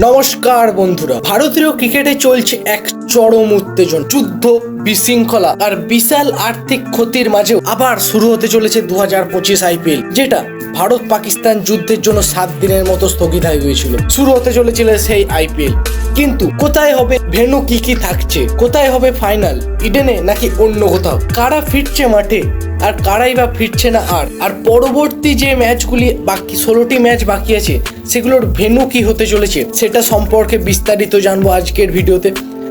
নমস্কার বন্ধুরা, ভারতীয় ক্রিকেটে চলছে এক চরম উত্তেজনা, যুদ্ধ, বিশৃঙ্খলা আর বিশাল আর্থিক ক্ষতির মাঝেও আবার শুরু হতে চলেছে 2025 আইপিএল, যেটা ভারত পাকিস্তান যুদ্ধের জন্য 7 দিনের মতো স্থগিত হয়ে গিয়েছিল। শুরু হতে চলেছিল সেই আইপিএল, কিন্তু কোথায় হবে ভেন্যু, কি থাকছে, কোথায় হবে ফাইনাল, ইডেনে নাকি অন্য কোথাও, কারা ফিরছে মাঠে আর কারাই বা ফিরছে না, আর পরবর্তী যে ম্যাচগুলি বাকি 16টি ম্যাচ বাকি আছে সেগুলোর ভেন্যু কি হতে চলেছে সেটা সম্পর্কে বিস্তারিত জানবো আজকের ভিডিওতে।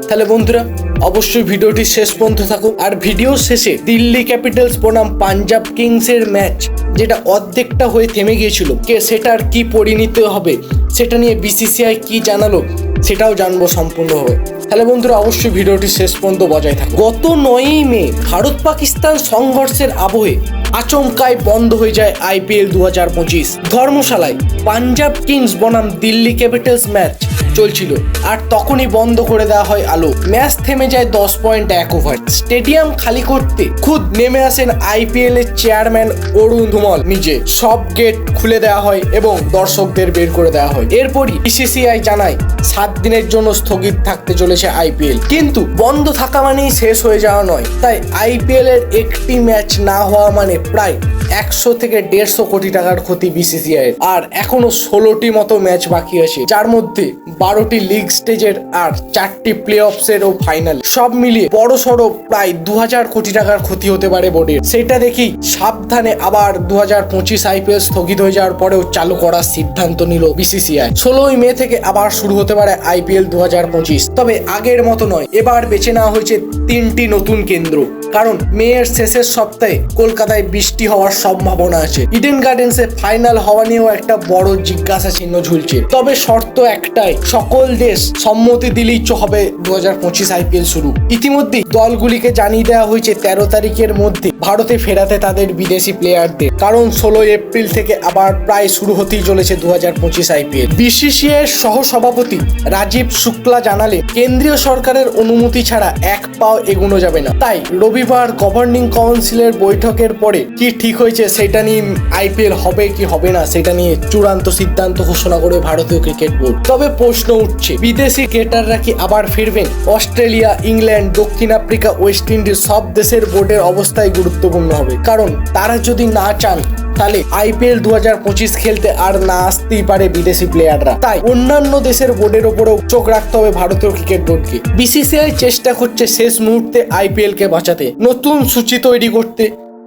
তাহলে বন্ধুরা অবশ্যই ভিডিওটি শেষ পর্যন্ত থাকুক। আর ভিডিও শেষে দিল্লি ক্যাপিটালস বনাম পাঞ্জাব কিংসের ম্যাচ, যেটা অর্ধেকটা হয়ে থেমে গিয়েছিল, সেটার কি পরিণতি হবে সেটা নিয়ে বিসিসিআই কি জানালো সেটাও জানবো সম্পূর্ণভাবে। তাহলে বন্ধুরা অবশ্যই ভিডিওটি শেষ পর্যন্ত বজায় থাকুক। গত 9ই মে ভারত পাকিস্তান সংঘর্ষের আবহে আচমকায় বন্ধ হয়ে যায় আইপিএল 2025। ধর্মশালায় পাঞ্জাব কিংস বনাম দিল্লি ক্যাপিটালস ম্যাচ চলছিল, আর তখনই বন্ধ করে দেওয়া হয় আলো। ম্যাচ থেমে যায় 10.1 ওভার। স্টেডিয়াম খালি করতে খুদ নেমে আসেন আইপিএল এর চেয়ারম্যান অরুণ ধুমল নিজে। সব গেট খুলে দেওয়া হয় এবং দর্শকদের বের করে দেওয়া হয়। এরপরই বিসিসিআই জানায় 7 দিনের জন্য স্থগিত থাকতে চলেছে আইপিএল। কিন্তু বন্ধ থাকা মানেই শেষ হয়ে যাওয়া নয়, তাই আইপিএল এর একটি ম্যাচ না হওয়া মানে প্রায় 100 থেকে 150 কোটি টাকার ক্ষতি বিসিসিআই এর। আর এখনো 16টি মতো ম্যাচ বাকি আছে, যার মধ্যে 12টি লিগ স্টেজের আর 4টি প্লে অফসের ও ফাইনাল। সব মিলিয়ে বড় সড়ো প্রায় 2000 কোটি টাকার ক্ষতি হতে পারে বোর্ডের। সেটা দেখি সাবধানে আবার 2025 আইপিএল স্থগিত হয়ে যাওয়ার পরেও চালু করার সিদ্ধান্ত নিল বিসিসিআই। 16ই মে থেকে আবার শুরু হতে পারে আইপিএল 2025। তবে আগের মতো নয়, এবার বেছে নেওয়া হয়েছে 3টি নতুন কেন্দ্র, কারণ মেয়ের শেষের সপ্তাহে কলকাতায় বৃষ্টি হওয়ার সম্ভাবনা আছে। ইডেন গার্ডেন্সে ফাইনাল হওয়া নিয়েও একটা বড় জিজ্ঞাসা চিহ্ন ঝুলছে। তবে শর্ত একটাই, সকল দেশ সম্মতি দিলেই হবে 2025 আইপিএল শুরু। ইতিমধ্যেই দলগুলিকে জানিয়ে দেওয়া হয়েছে 13 তারিখের মধ্যে ভারতে ফেরাতে তাদের বিদেশি প্লেয়ারদের, কারণ 16 এপ্রিল থেকে আবার প্রায় শুরু হতেই চলেছে 2025 আইপিএল। বিসিসিআই এর সহসভাপতি রাজীব শুক্লা জানালে কেন্দ্রীয় সরকারের অনুমতি ছাড়া এক পাও এগোনো যাবে না। তাই রবিবার গভর্নিং কাউন্সিলের বৈঠকের পরে কি ঠিক হয়েছে সেটা নিয়ে আইপিএল হবে কি হবে না সেটা নিয়ে চূড়ান্ত সিদ্ধান্ত ঘোষণা করবে ভারতীয় ক্রিকেট বোর্ড। তবে প্রশ্ন উঠছে, বিদেশি ক্রিকেটাররা কি আবার ফিরবেন? অস্ট্রেলিয়া, ইংল্যান্ড, দক্ষিণ আফ্রিকা, ওয়েস্ট ইন্ডিজ সব দেশের বোর্ডের অবস্থাই গুরুত্বপূর্ণ হবে, কারণ তারা যদি না চান তাহলে আইপিএল 2025 খেলতে আর না আসতেই পারে বিদেশি প্লেয়াররা। তাই অন্যান্য দেশের বোর্ডের ওপরেও চোখ রাখতে হবে ভারতীয় ক্রিকেট বোর্ডকে। বিসিসিআই চেষ্টা করছে শেষ মুহূর্তে আইপিএল কে বাঁচাতে, নতুন সূচি তৈরি করতে,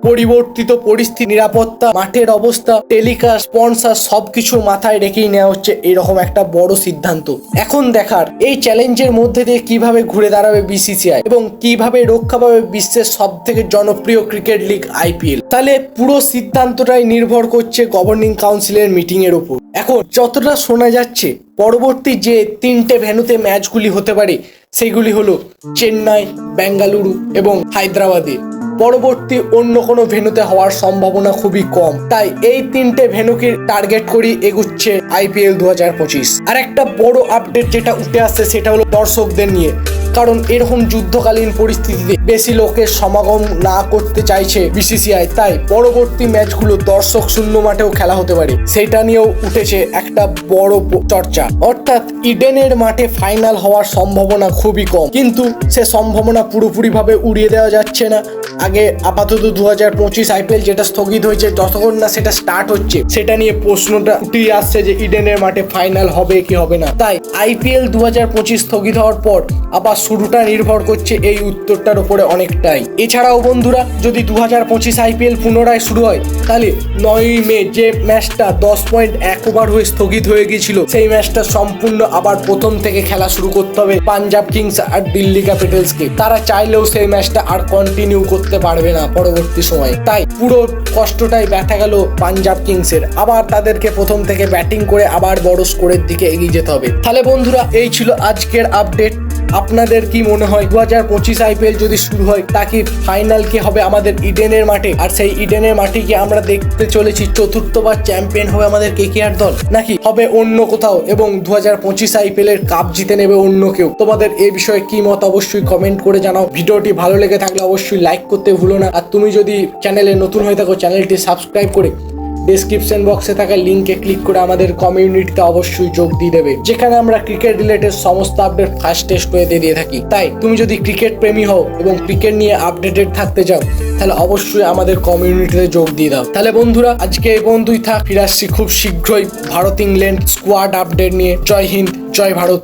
পরিবর্তিত পরিস্থিতি, নিরাপত্তা, মাঠের অবস্থা, টেলিকাস্ট, স্পন্সর সবকিছু মাথায় রেখেই নেওয়া হচ্ছে এরকম একটা বড় সিদ্ধান্ত। এখন দেখার এই চ্যালেঞ্জের মধ্যে দিয়ে কিভাবে ঘুরে দাঁড়াবে বিসিসিআই এবং কিভাবে রক্ষা পাবে বিশ্বের সব থেকে জনপ্রিয় ক্রিকেট লিগ আইপিএল। তাহলে পুরো সিদ্ধান্তটাই নির্ভর করছে গভর্নিং কাউন্সিলের মিটিং এর উপর। এখন যতটা শোনা যাচ্ছে পরবর্তী যে 3টে ভেন্যুতে ম্যাচগুলি হতে পারে সেগুলি হলো চেন্নাই, বেঙ্গালুরু এবং হায়দ্রাবাদে। পরবর্তী অন্য কোনো ভেন্যুতে হওয়ার সম্ভাবনা খুবই কম। তাই এই 3টে ভেন্যুকে টার্গেট করে এগুচ্ছে আইপিএল 2025। আর একটা বড় আপডেট যেটা উঠে আসছে সেটা হলো দর্শকদের নিয়ে, কারণ এরকম যুদ্ধকালীন পরিস্থিতিতে বেশি লোকের সমাগম না করতে চাইছে বিসিসিআই। তাই পরবর্তী ম্যাচগুলো দর্শক শূন্য মাঠেও খেলা হতে পারে, সেটা নিয়েও উঠেছে একটা বড় চর্চা। অর্থাৎ ইডেনের মাঠে ফাইনাল হওয়ার সম্ভাবনা খুবই কম, কিন্তু সে সম্ভাবনা পুরোপুরিভাবে উড়িয়ে দেওয়া যাচ্ছে না। আগে আপাতত 2025 আইপিএল যেটা স্থগিত হয়েছে, যতক্ষণ না সেটা স্টার্ট হচ্ছে সেটা নিয়ে প্রশ্নটা উঠে আসছে যে ইডেনের মাঠে ফাইনাল হবে কি হবে না। তাই আইপিএল 2025 স্থগিত হওয়ার পর আবার শুরুটা নির্ভর করছে এই উত্তরটার উপরে অনেকটাই। এছাড়াও বন্ধুরা, যদি 2025 আইপিএল পুনরায় শুরু হয় তাহলে 9ই মে যে ম্যাচটা 10.1 ওভার হয়ে স্থগিত হয়ে গিয়েছিল সেই ম্যাচটা সম্পূর্ণ আবার প্রথম থেকে খেলা শুরু করতে হবে পাঞ্জাব কিংস আর দিল্লি ক্যাপিটালসকে। তারা চাইলেও সেই ম্যাচটা আর কন্টিনিউ করতে পারবে না পরবর্তী সময়ে। তাই পুরো কষ্টটাই ব্যথা গেল পাঞ্জাব কিংসের। আবার তাদেরকে প্রথম থেকে ব্যাটিং করে আবার বড় স্কোরের দিকে এগিয়ে যেতে হবে। তাহলে বন্ধুরা এই ছিল আজকের আপডেট। আপনাদের কি মনে হয় 2025 আইপিএল যদি শুরু হয় তা কি ফাইনাল কি হবে আমাদের ইডেনের মাঠে? আর সেই ইডেনের মাঠে কি আমরা দেখতে চলেছি চতুর্থবার চ্যাম্পিয়ন হবে আমাদের কেকেআর দল, নাকি হবে অন্য কোথাও এবং 2025 আইপিএল এর কাপ জিতে নেবে অন্য কেউ? তোমাদের এই বিষয়ে কি মত অবশ্যই কমেন্ট করে জানাও। ভিডিওটি ভালো লেগে থাকলে অবশ্যই লাইক করতে ভুলো না। আর তুমি যদি চ্যানেলে নতুন হয়ে থাকো চ্যানেলটি সাবস্ক্রাইব করে ডেসক্রিপশন বক্সে থাকা লিঙ্কে ক্লিক করে আমাদের কমিউনিটিতে অবশ্যই যোগ দিয়ে দেবে, যেখানে আমরা ক্রিকেট রিলেটেড সমস্ত আপডেট ফার্স্ট টেস্ট ওয়েতে দিয়ে থাকি। তাই তুমি যদি ক্রিকেট প্রেমী হও এবং ক্রিকেট নিয়ে আপডেটেড থাকতে চাও তাহলে অবশ্যই আমাদের কমিউনিটিতে যোগ দিয়ে দাও। তাহলে বন্ধুরা আজকে এই পর্যন্তই থাক, ফিরে আসছি খুব শীঘ্রই ভারত ইংল্যান্ড স্কোয়াড আপডেট নিয়ে। জয় হিন্দ, জয় ভারত।